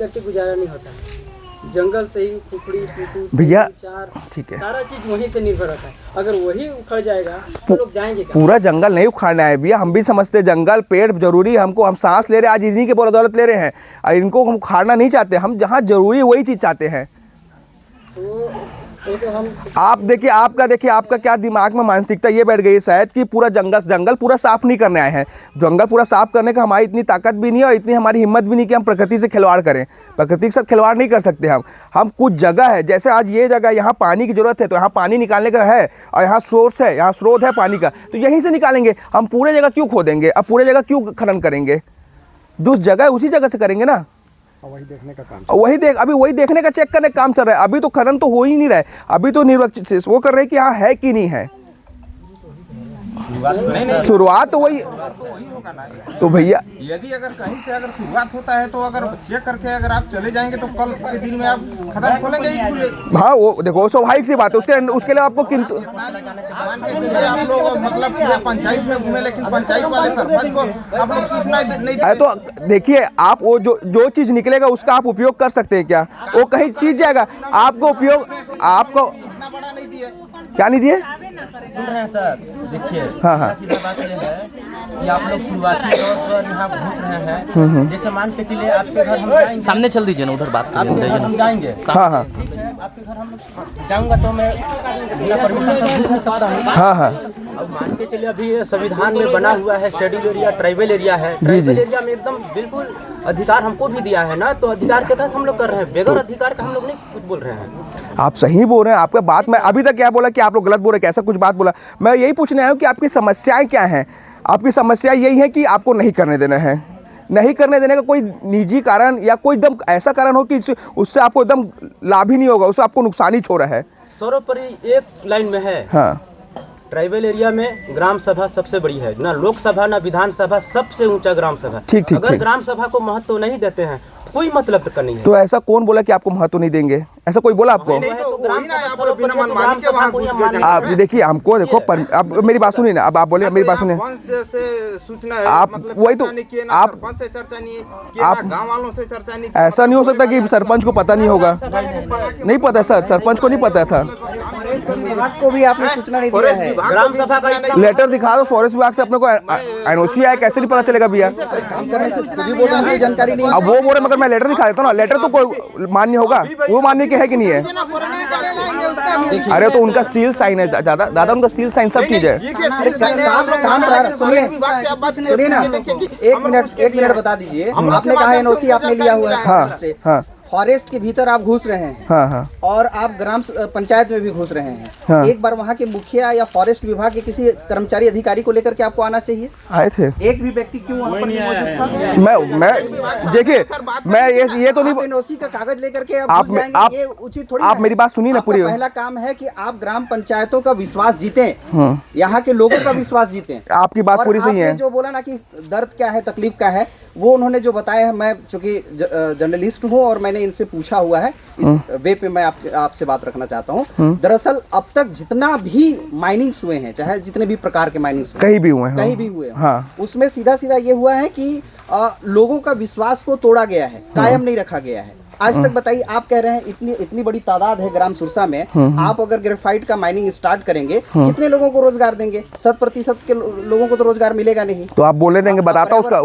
करके गुजारा नहीं होता है। जंगल से ही कुकड़ी भैया चार ठीक है, सारा चीज वहीं से निर्भर होता है। अगर वही उखड़ जाएगा तो लोग जाएंगे कहाँ? पूरा जंगल नहीं उखाड़ना है भैया, हम भी समझते हैं जंगल पेड़ जरूरी है हमको, हम सांस ले रहे हैं आज इन्हीं के बदौलत ले रहे हैं, और इनको हम उखाड़ना नहीं चाहते, हम जहाँ जरूरी है वही चीज़ चाहते हैं। तो हम आप देखिए आपका क्या दिमाग में मानसिकता ये बैठ गई है शायद कि पूरा जंगल पूरा साफ नहीं करने आए हैं। जंगल पूरा साफ करने का हमारी इतनी ताकत भी नहीं है और इतनी हमारी हिम्मत भी नहीं कि हम प्रकृति से खिलवाड़ करें। प्रकृति के साथ खिलवाड़ नहीं कर सकते हम कुछ जगह है, जैसे आज ये जगह यहाँ पानी की जरूरत है तो यहाँ पानी निकालने का है, और यहाँ सोर्स है, यहाँ स्रोत है पानी का, तो यहीं से निकालेंगे। हम पूरे जगह क्यों खोदेंगे, अब पूरे जगह क्यों खनन करेंगे? जो जगह है उसी जगह से करेंगे ना। वही देखने का काम, अभी वही देखने का चेक करने का काम चल रहा है। अभी तो खनन तो हो ही नहीं रहा है, अभी तो निरीक्षण वो कर रहे हैं कि हाँ है कि नहीं है। शुरुआत तो वही होगा ना। तो भैया यदि अगर कहीं से अगर शुरुआत होता है तो अगर चेक करके अगर आप चले जाएंगे तो कल के दिन में आप खदान खोलेंगे ही खुले। हाँ वो देखो स्वाभाविक सी बात है, उसके लिए आपको किंतु मान के चलिए आप लोग मतलब पूरे पंचायत में घूमे, लेकिन पंचायत वाले सरपंच को आप लोग सूचना नहीं अरे तो देखिए आप वो जो चीज़ निकलेगा उसका आप उपयोग कर सकते हैं क्या? वो कहीं चीज जाएगा, आपको उपयोग आपको इतना बड़ा नहीं दिए। क्या नहीं दिए? सुन रहे हैं सर, देखिए हाँ। सीधा बात ये है कि आप लोग शुरुआती तौर पर यहाँ घुस रहे हैं। जैसे मान के चलिए आपके घर हम जाएंगे, सामने चल दीजिए ना, उधर बात आपके घर हम जाएंगे। हाँ ठीक है, आपके घर हम लोग जाऊँगा तो मैं बिना परमिशन का घुस नहीं सकता हूँ। हाँ। अब मान के चलिए अभी ये संविधान में बना हुआ है शेड्यूल एरिया, ट्राइबल एरिया है। ट्राइबल एरिया में एकदम बिल्कुल अधिकार हमको भी दिया है ना, तो अधिकार के तहत हम लोग कर रहे हैं, बगैर अधिकार का हम लोग नहीं कुछ बोल रहे हैं। आप सही बोल रहे हैं, आपका बात मैं अभी तक क्या बोला कि आप लोग गलत बोल रहे हैं, कैसा कुछ बात बोला? मैं यही पूछने आया हूँ कि आपकी समस्याएं क्या हैं। आपकी समस्या यही है कि आपको नहीं करने देना है, नहीं करने देने का कोई निजी कारण या कोई एकदम ऐसा कारण हो कि उससे आपको एकदम लाभ ही नहीं होगा, उससे आपको नुकसान ही छोड़ा है। सर्वोपरि एक लाइन में है, हाँ ट्राइबल एरिया में ग्राम सभा सबसे बड़ी है, ना लोकसभा ना विधानसभा, सबसे ऊंचा ग्राम सभा। ठीक। अगर ग्राम सभा को महत्व नहीं देते हैं कोई मतलब का नहीं है। तो ऐसा कौन बोला कि आपको महत्व नहीं देंगे? ऐसा कोई बोला आपको? आप देखिए हमको देखो अब मेरी बात सुनिए ना, अब आप बोले मेरी बात सुनिए। आप वही तो आप गाँव वालों से चर्चा नहीं, ऐसा नहीं हो सकता कि सरपंच को पता नहीं होगा। नहीं पता सर, सरपंच को नहीं पता था। विभाग को भी आपने सूचना नहीं दिया है। ग्राम सभा का लेटर दिखा दो फॉरेस्ट विभाग से, अपने को एनओसी आया, कैसे नहीं पता चलेगा भैया? काम करने से खुद ही बोल रहे हैं जानकारी नहीं। अब वो बोल रहे मगर मैं लेटर दिखा देता हूँ ना, लेटर तो कोई मान्य होगा, वो मान्य के है कि नहीं है? अरे तो उनका सील साइन है दादा, उनका सील साइन सब चीज है। सुनिए ना, एक मिनट बता दीजिए। आपने कहा एनओसी आपने लिया हुआ है, हाँ फॉरेस्ट के भीतर आप घुस रहे हैं, हाँ और आप ग्राम पंचायत में भी घुस रहे हैं। हाँ। एक बार वहाँ के मुखिया या फॉरेस्ट विभाग के किसी कर्मचारी अधिकारी को लेकर के आपको आना चाहिए। आए थे, एक भी व्यक्ति क्यों वहाँ पर नहीं मौजूद था? मैं देखिए मैं ये तो नहीं, एनओसी का कागज लेकर के आप घुस जाएंगे, ये उचित थोड़ी आप है। मेरी बात सुनिए ना पूरी। पहला काम है कि आप ग्राम पंचायतों का विश्वास जीतें, यहाँ के लोगों का विश्वास जीतें। आपकी बात पूरी सही है। जो बोला ना कि दर्द क्या है, तकलीफ क्या है, वो उन्होंने जो बताया है, मैं चूंकि जर्नलिस्ट हूँ और मैंने इनसे पूछा हुआ है, इस वे पे मैं आपसे बात रखना चाहता हूँ। दरअसल अब तक जितना भी माइनिंग्स हुए हैं, चाहे जितने भी प्रकार के माइनिंग्स कहीं भी हुए हैं, कहीं भी हुए हैं, हाँ। उसमें सीधा ये हुआ है कि लोगों का विश्वास को तोड़ा गया है, कायम नहीं रखा गया है। आज तक बताइए, आप कह रहे हैं इतनी बड़ी तादाद है ग्राम सुरसा में, आप अगर ग्रेफाइट का माइनिंग स्टार्ट करेंगे, कितने लोगों को रोजगार देंगे? 100% के लोगों को तो रोजगार मिलेगा नहीं। तो आप बोले देंगे, बताता उसका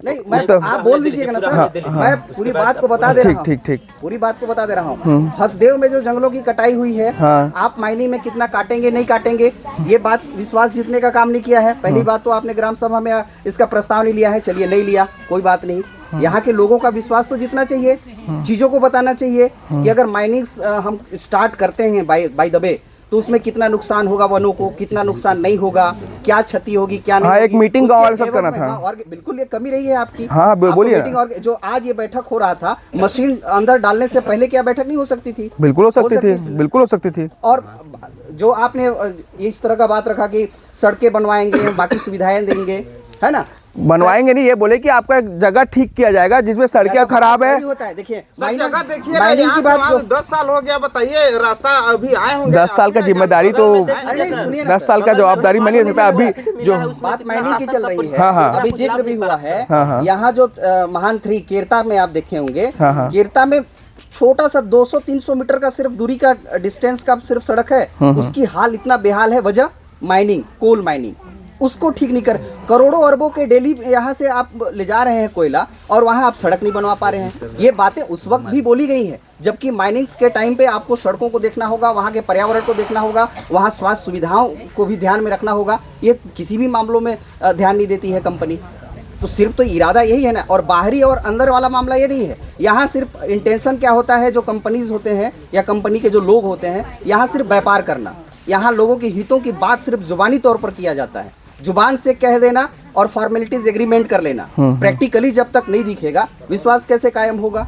नहीं, आप बोल दीजिएगा ना सर, मैं पूरी बात को बता दे रहा हूँ। ठीक पूरी बात को बता दे रहा हूँ। हसदेव में जो जंगलों की कटाई हुई है, आप माइनिंग में कितना काटेंगे नहीं काटेंगे, ये बात विश्वास जीतने का काम नहीं किया है। पहली बात तो आपने ग्राम सभा में इसका प्रस्ताव नहीं लिया है, चलिए नहीं लिया, कोई बात नहीं। यहाँ के लोगों का विश्वास तो जीतना चाहिए, चीजों को बताना चाहिए कि अगर माइनिंग हम स्टार्ट करते हैं बाय द वे, तो उसमें कितना नुकसान होगा वनों को, कितना नुकसान नहीं होगा, क्या क्षति होगी क्या नहीं। हाँ, एक मीटिंग गाँव वाले सब करना था। और बिल्कुल ये कमी रही है आपकी। हाँ बोलिए। मीटिंग और जो आज ये बैठक हो रहा था, मशीन अंदर डालने से पहले क्या बैठक नहीं हो सकती थी? बिल्कुल हो सकती थी, बिल्कुल हो सकती थी। और जो आपने इस तरह का बात रखा कि सड़कें बनवाएंगे, बाकी सुविधाएं देंगे, है ना, बनवाएंगे नहीं, ये बोले कि आपका जगह ठीक किया जाएगा जिसमें सड़कें खराब है। होता है देखिए जगह देखिए ना, यहाँ से वहाँ 10 साल हो गया, बताइए रास्ता अभी आए होंगे 10 साल का जिम्मेदारी तो 10 साल का जवाबदारी मैं नहीं सकता। अभी जो बात माइनिंग की चल रही है, हाँ, हाँ। अभी जिक्र भी हुआ है, हाँ, हाँ। यहाँ जो महान 3 केरता में आप देखे होंगे, हाँ, हाँ। केरता में छोटा सा 200-300 मीटर का सिर्फ दूरी का डिस्टेंस का सिर्फ सड़क है, उसकी हाल इतना बेहाल है, वजह माइनिंग, कोल माइनिंग, उसको ठीक नहीं कर। करोड़ों अरबों के डेली यहाँ से आप ले जा रहे हैं कोयला और वहाँ आप सड़क नहीं बनवा पा रहे हैं। ये बातें उस वक्त भी बोली गई हैं, जबकि माइनिंग्स के टाइम पे आपको सड़कों को देखना होगा, वहाँ के पर्यावरण को देखना होगा, वहाँ स्वास्थ्य सुविधाओं को भी ध्यान में रखना होगा। ये किसी भी मामलों में ध्यान नहीं देती है कंपनी। तो सिर्फ तो इरादा यही है ना, और बाहरी और अंदर वाला मामला ये नहीं है। यहाँ सिर्फ इंटेंशन क्या होता है, जो कंपनीज होते हैं या कंपनी के जो लोग होते हैं, यहाँ सिर्फ व्यापार करना, यहाँ लोगों के हितों की बात सिर्फ जुबानी तौर पर किया जाता है, जुबान से कह देना और फॉर्मेलिटीज एग्रीमेंट कर लेना। प्रैक्टिकली जब तक नहीं दिखेगा विश्वास कैसे कायम होगा।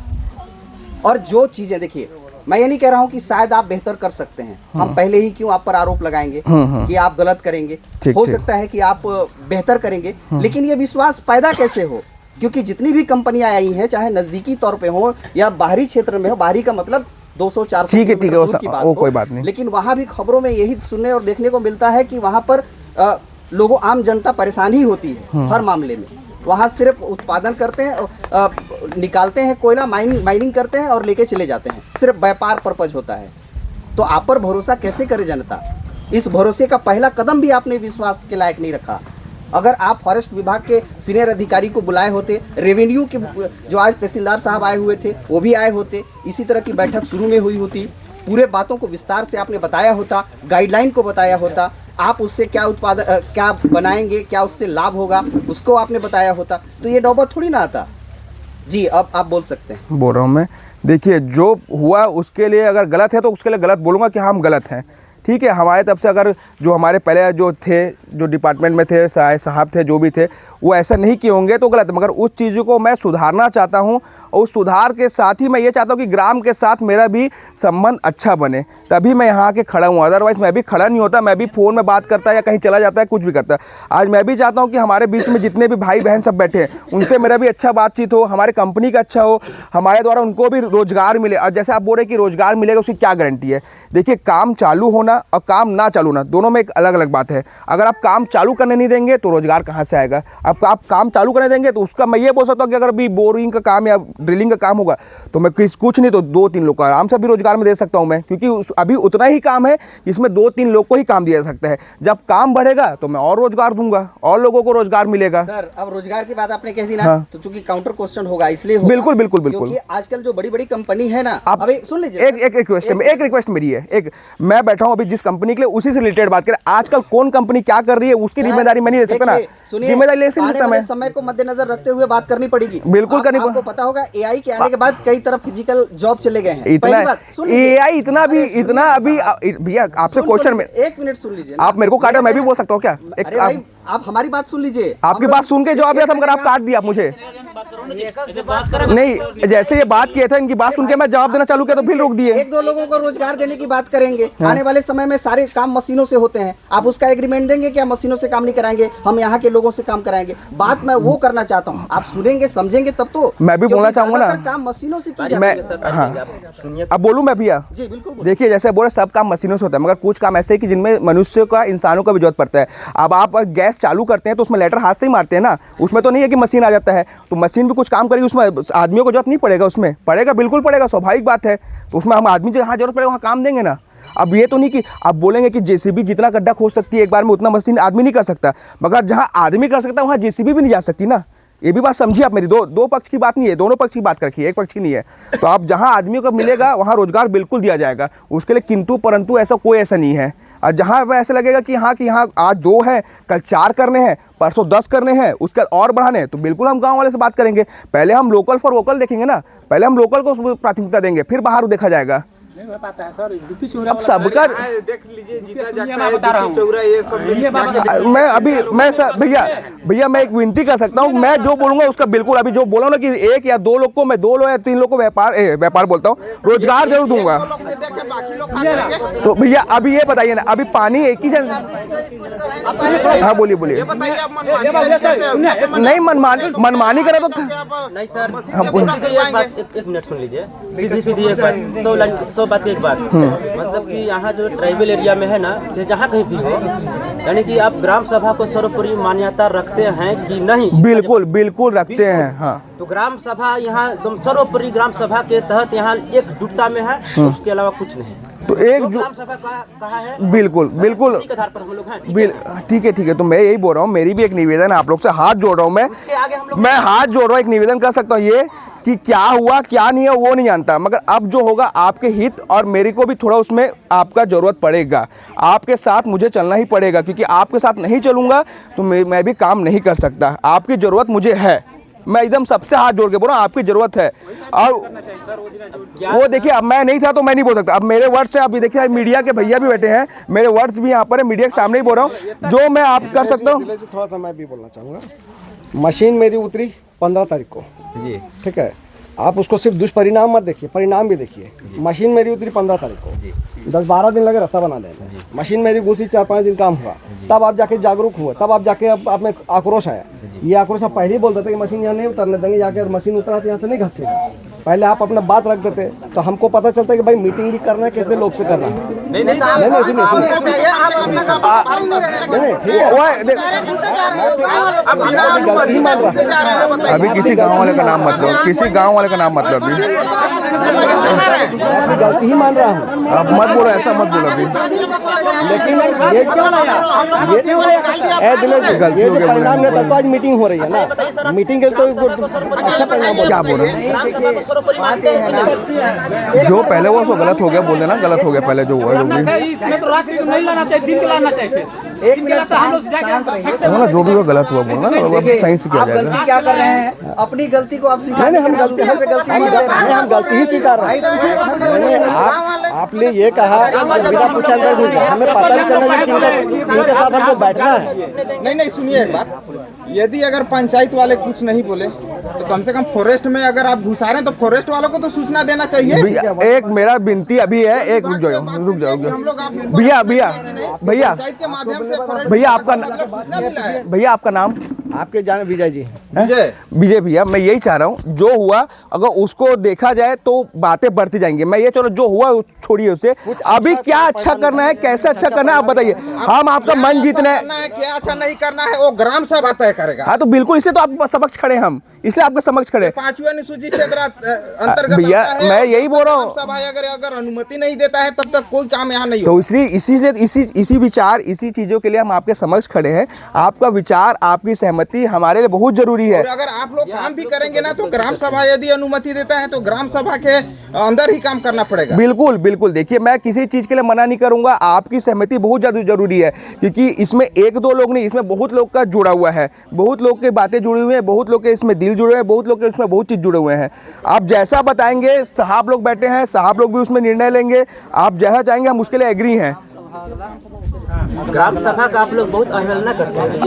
और जो चीजें देखिए, मैं ये नहीं कह रहा हूँ कि शायद आप बेहतर कर सकते हैं, हम पहले ही क्यों आप पर आरोप लगाएंगे कि आप गलत करेंगे। हो सकता है कि आप बेहतर करेंगे, लेकिन ये विश्वास पैदा कैसे हो, क्योंकि जितनी भी कंपनियां आई हैं, चाहे नजदीकी तौर पे हो या बाहरी क्षेत्र में हो, बाहरी का मतलब 200-400 ठीक है वो कोई बात नहीं, लेकिन वहाँ भी खबरों में यही सुनने और देखने को मिलता है कि वहाँ पर लोगों, आम जनता परेशान ही होती है हर मामले में। वहाँ सिर्फ उत्पादन करते हैं, निकालते हैं कोयला, माइनिंग करते हैं और लेके चले जाते हैं, सिर्फ व्यापार पर्पज होता है। तो आप पर भरोसा कैसे करे जनता? इस भरोसे का पहला कदम भी आपने विश्वास के लायक नहीं रखा। अगर आप फॉरेस्ट विभाग के सीनियर अधिकारी को बुलाए होते, रेवेन्यू के जो आज तहसीलदार साहब आए हुए थे वो भी आए होते, इसी तरह की बैठक शुरू में हुई होती, पूरे बातों को विस्तार से आपने बताया होता, गाइडलाइन को बताया होता, आप उससे क्या उत्पादन क्या बनाएंगे, क्या उससे लाभ होगा, उसको आपने बताया होता, तो ये नौबत थोड़ी ना आता। जी अब आप बोल सकते हैं। बोल रहा हूँ मैं, देखिए जो हुआ उसके लिए अगर गलत है तो उसके लिए गलत बोलूँगा कि हम गलत हैं, ठीक है। हमारे तरफ से अगर जो हमारे पहले जो थे, जो डिपार्टमेंट में थे, साहब थे, जो भी थे, वो ऐसा नहीं किए होंगे तो गलत है। मगर उस चीज़ों को मैं सुधारना चाहता हूँ और उस सुधार के साथ ही मैं ये चाहता हूँ कि ग्राम के साथ मेरा भी संबंध अच्छा बने, तभी मैं यहाँ के खड़ा हूँ। अदरवाइज़ मैं भी खड़ा नहीं होता, मैं भी फ़ोन में बात करता या कहीं चला जाता है, कुछ भी करता है। आज मैं भी चाहता हूँ कि हमारे बीच में जितने भी भाई बहन सब बैठे हैं उनसे मेरा भी अच्छा बातचीत हो, हमारे कंपनी का अच्छा हो, हमारे द्वारा उनको भी रोज़गार मिले। और जैसे आप बोल रहे हैं कि रोज़गार मिलेगा, उसकी क्या गारंटी है? देखिए, काम चालू होना और काम ना चालू होना दोनों में एक अलग अलग बात है। अगर आप काम चालू करने नहीं देंगे तो रोज़गार कहाँ से आएगा? अब आप काम चालू करने देंगे तो उसका मैं ये बोल सकता हूँ कि अगर अभी बोरिंग का काम या ड्रिलिंग का काम होगा तो मैं कुछ नहीं तो 2-3 लोग को आराम से भी रोज़गार में दे सकता हूँ मैं, क्योंकि अभी उतना ही काम है जिसमें 2-3 लोग को ही काम दिया जा सकता है। जब काम बढ़ेगा तो मैं और रोज़गार दूंगा और लोगों को रोज़गार मिलेगा। सर, अब रोज़गार की बात आपने कह दी ना, तो चूंकि काउंटर क्वेश्चन होगा इसलिए होगा। बिल्कुल बिल्कुल बिल्कुल, क्योंकि आजकल जो बड़ी बड़ी कंपनी है ना, आप अभी सुन लीजिए, एक रिक्वेस्ट मेरी है, एक मैं बैठा हूँ अभी जिस कंपनी के लिए, उसी से रिलेटेड बात करें। आजकल कौन कंपनी क्या कर रही है उसकी जिम्मेदारी मैं नहीं ले सकता ना, जिम्मेदारी ले सकता मैं। समय को मद्देनजर रखते हुए बात करनी पड़ेगी, बिल्कुल करनी पड़ेगी। आपको पता होगा एआई के आने के बाद कई तरफ फिजिकल जॉब चले गए हैं। इतना एआई इतना अभी भैया आपसे क्वेश्चन में 1 मिनट सुन लीजिए, आप मेरे को काटा, मैं भी बोल सकता हूँ क्या? आप हमारी बात सुन लीजिए, आपकी बात सुन के जवाब दिया था मगर आप काट दिया मुझे। नहीं, जैसे ये बात किए थे, इनकी बात सुन के मैं जवाब देना चालू किया तो फिर रोक दिए। 1-2 लोगों को रोजगार देने की बात करेंगे, आने वाले समय में सारे काम मशीनों से होते हैं, आप उसका एग्रीमेंट देंगे क्या? मशीनों से काम नहीं कराएंगे, हम यहाँ के लोगों से काम कराएंगे। बात मैं वो करना चाहता हूँ, आप सुनेंगे समझेंगे तब तो। मैं भी बोलना चाहूंगा ना, काम मशीनों से अब बोलूँ मैं भैया? जी बिल्कुल। देखिए, जैसे बोले सब काम मशीनों से होता है, मगर कुछ काम ऐसे है कि जिनमें मनुष्य का, इंसानों का भी जरूरत पड़ता है। अब आप गैस चालू करते हैं तो उसमें लेटर हाथ से ही मारते हैं ना, उसमें तो नहीं है कि मशीन आ जाता है। तो मशीन भी कुछ काम करेगी, उसमें आदमियों को जरूरत नहीं पड़ेगा? उसमें पड़ेगा, बिल्कुल पड़ेगा, स्वाभाविक बात है। तो उसमें हम आदमी जहाँ जरूरत पड़ेगा वहाँ काम देंगे ना। अब ये तो नहीं कि आप बोलेंगे कि जेसीबी जितना गड्ढा खोद सकती है एक बार में उतना मशीन आदमी नहीं कर सकता, मगर जहाँ आदमी कर सकता है वहाँ जेसीबी भी नहीं जा सकती ना। ये भी बात समझिए आप मेरी, दो पक्ष की बात नहीं है, दोनों पक्ष की बात रखिए, एक पक्ष की नहीं है। तो आप जहाँ आदमियों को मिलेगा वहाँ रोजगार बिल्कुल दिया जाएगा, उसके लिए किंतु परंतु ऐसा कोई ऐसा नहीं है। और जहाँ पर ऐसा लगेगा कि यहाँ आज 2 है, कल 4 करने हैं, परसों 10 करने हैं, उसके बाद और बढ़ाने हैं, तो बिल्कुल हम गाँव वाले से बात करेंगे। पहले हम लोकल फॉर वोकल देखेंगे ना, पहले हम लोकल को प्राथमिकता देंगे, फिर बाहर देखा जाएगा। अब सबका देख लीजिए जीता जागता है, डिप्टी चौरा ये सब भैया मैं एक विनती कर सकता हूँ, मैं जो बोलूंगा उसका बिल्कुल, अभी जो बोला ना कि एक या दो लोग को मैं 2 लोग या 3 लोग को व्यापार बोलता हूँ, रोजगार जरूर दूंगा। बाकी लोग क्या करेंगे? तो भैया अभी ये बताइए ना, अभी पानी एक ही जन, हाँ बोलिए ये बताइए आप मनमानी तरीके से नहीं मनमानी करा तो नहीं सर, सीधी एक बात, एक मिनट सुन लीजिए, सीधी एक बात, 100 बात एक बात, मतलब कि यहाँ जो ट्राइबल एरिया में है ना, जहाँ कहीं भी हो, यानी कि आप ग्राम सभा को सर्वोपरि मान्यता रखते हैं कि नहीं? बिल्कुल रखते हैं। हाँ, तो ग्राम सभा यहाँ एकदम सर्वोपरि ग्राम सभा के तहत यहाँ एकजुटता में है, उसके अलावा कुछ नहीं। तो एक ग्राम सभा कहा है, बिल्कुल इसी के आधार पर हम लोग हैं। ठीक है, तो मैं यही बोल रहा हूँ, मेरी भी एक निवेदन है, आप लोग से हाथ जोड़ रहा हूँ मैं हाथ जोड़ रहा हूँ, एक निवेदन कर सकता हूँ ये कि क्या हुआ क्या नहीं है वो नहीं जानता, मगर अब जो होगा आपके हित और मेरे को भी थोड़ा उसमें आपका ज़रूरत पड़ेगा, आपके साथ मुझे चलना ही पड़ेगा, क्योंकि आपके साथ नहीं चलूँगा तो मैं भी काम नहीं कर सकता। आपकी ज़रूरत मुझे है, मैं एकदम सबसे हाथ जोड़ के बोल रहा हूँ, आपकी ज़रूरत है। और वो देखिए, अब मैं नहीं था तो मैं नहीं बोल सकता, अब मेरे वर्ड्स से, अभी देखिए मीडिया के भैया भी बैठे हैं, मेरे वर्ड्स भी यहाँ पर है, मीडिया के सामने ही बोल रहा हूँ, जो मैं आप कर सकता हूँ। थोड़ा सा मैं भी बोलना चाहूँगा, मशीन मेरी उतरी 15 तारीख को जी, ठीक है, आप उसको सिर्फ दुष्परिणाम मत देखिए, परिणाम भी देखिए। मशीन मेरी उतरी 15 तारीख को, 10-12 दिन लगे रास्ता बनाने में, मशीन मेरी घुसी 4-5 दिन काम हुआ, तब आप जाके जागरूक हुए, तब आप जाके अब आप में आक्रोश आया। ये आक्रोश आप पहले ही बोल देते कि मशीन यहाँ नहीं उतरने देंगे, जाके मशीन उतरा तो यहाँ से नहीं घसकेगा, पहले आप अपना बात रख देते तो हमको पता चलता है कि भाई मीटिंग भी करना है, कितने लोग से करना है। अभी किसी गांव वाले का नाम मत लो, किसी गांव वाले का नाम मत लो, अभी गलती ही मान रहा हूँ, अब मत बोलो, ऐसा मत बोलो अभी। लेकिन ये जो परिणाम नहीं, तब तो आज मीटिंग हो रही है ना, मीटिंग के तो अच्छा परिणाम। क्या बोल रहे हैं? जो पहले वो गलत हो गया, बोल देना गलत हो गया, पहले जो हुआ जो भी, इसमें तो रात्रि को नहीं लाना चाहिए, दिन के लाना चाहिए। एक मिनट हम लोग जो भी वो गलत हुआ बोलना, सही से किया जाएगा। गलती क्या कर रहे हैं? अपनी गलती को आप स्वीकार नहीं, हम गलती ही स्वीकार रहे हैं। आपने ये कहा बिना पूछे अंदर घुस गए, हमें पता नहीं चला किनके साथ हमको बैठना है। नहीं सुनिए एक बात, यदि अगर पंचायत वाले कुछ नहीं बोले तो कम से कम फॉरेस्ट में अगर आप घुसा रहे हैं तो फॉरेस्ट वालों को तो सूचना देना चाहिए। एक मेरा विनती अभी है, एक रुक जाओ भैया आपका नाम? आपके जाने विजय जी, विजय भैया, मैं यही चाह रहा हूँ, जो हुआ अगर उसको देखा जाए तो बातें बढ़ती जाएंगी। मैं ये चलो जो हुआ छोड़िए उससे, अभी क्या अच्छा करना है, कैसे अच्छा करना है आप बताइए, हम आपका मन जीतना है, क्या अच्छा नहीं करना है वो ग्राम सभा तय करेगा। हाँ तो बिल्कुल, इसलिए तो आप समक्ष खड़े, हम इसलिए आपके समक्ष खड़े। 5वीं अनुसूची क्षेत्र अंतर्गत भैया मैं यही बोल रहा हूँ, सभा अगर अनुमति नहीं देता है तब तक कोई काम यहाँ नहीं तो इसलिए इसी विचार, इसी चीजों के लिए हम आपके समक्ष खड़े हैं। आपका विचार, आपकी सहमति हमारे लिए बहुत जरूरी है। अगर आप लोग काम भी करेंगे ना तो ग्राम सभा यदि अनुमति देता है तो ग्राम सभा के अंदर ही काम करना पड़ेगा। बिल्कुल, देखिए मैं किसी चीज के लिए मना नहीं करूंगा, आपकी सहमति बहुत ज्यादा जरूरी है, क्योंकि इसमें 1-2 लोग नहीं, इसमें बहुत लोग का जुड़ा हुआ है, बहुत लोग की बातें जुड़ी हुई है, बहुत लोग के इसमें दिल जुड़े हुए हैं, बहुत लोग के इसमें बहुत चीज जुड़े हुए हैं। आप जैसा बताएंगे, साहब लोग बैठे हैं, साहब लोग भी उसमें निर्णय लेंगे, आप जैसा चाहेंगे हम उसके लिए एग्री हैं। ग्राम सभा का आप लोग बहुत अवहेलना करते हैं।